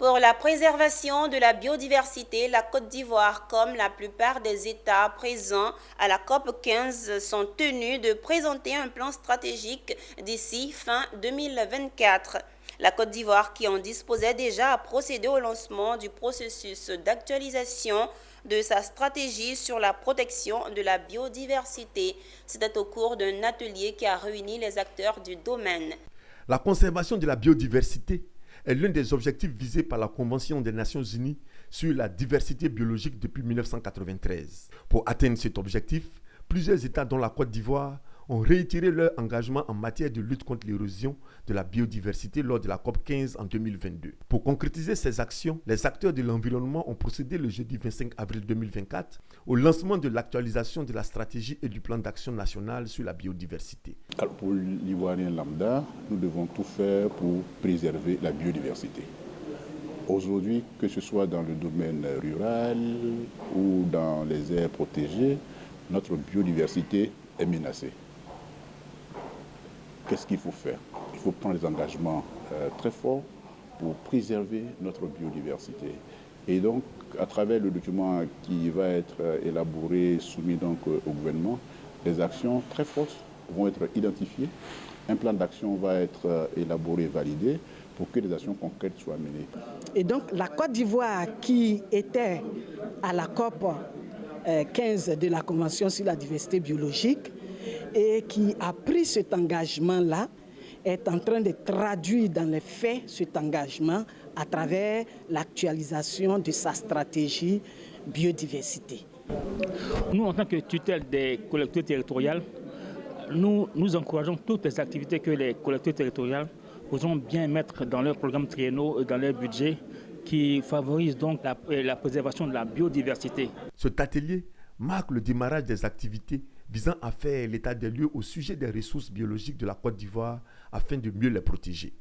Pour la préservation de la biodiversité, la Côte d'Ivoire, comme la plupart des États présents à la COP 15, sont tenus de présenter un plan stratégique d'ici fin 2024. La Côte d'Ivoire, qui en disposait déjà, a procédé au lancement du processus d'actualisation de sa stratégie sur la protection de la biodiversité. C'était au cours d'un atelier qui a réuni les acteurs du domaine. La conservation de la biodiversité est l'un des objectifs visés par la Convention des Nations Unies sur la diversité biologique depuis 1993. Pour atteindre cet objectif, plusieurs États, dont la Côte d'Ivoire, ont réitéré leur engagement en matière de lutte contre l'érosion de la biodiversité lors de la COP 15 en 2022. Pour concrétiser ces actions, les acteurs de l'environnement ont procédé le jeudi 25 avril 2024 au lancement de l'actualisation de la stratégie et du plan d'action national sur la biodiversité. Alors pour l'Ivoirien lambda, nous devons tout faire pour préserver la biodiversité. Aujourd'hui, que ce soit dans le domaine rural ou dans les aires protégées, notre biodiversité est menacée. Qu'est-ce qu'il faut faire? Il faut prendre des engagements très forts pour préserver notre biodiversité. Et donc, à travers le document qui va être élaboré, soumis donc au gouvernement, des actions très fortes vont être identifiées. Un plan d'action va être élaboré et validé pour que des actions concrètes soient menées. Et donc, la Côte d'Ivoire, qui était à la COP 15 de la Convention sur la diversité biologique, et qui a pris cet engagement-là, est en train de traduire dans les faits cet engagement à travers l'actualisation de sa stratégie biodiversité. Nous, en tant que tutelle des collectivités territoriales, nous encourageons toutes les activités que les collectivités territoriales pourront bien mettre dans leurs programmes triennaux et dans leur budget qui favorisent donc la préservation de la biodiversité. Cet atelier marque le démarrage des activités visant à faire l'état des lieux au sujet des ressources biologiques de la Côte d'Ivoire afin de mieux les protéger.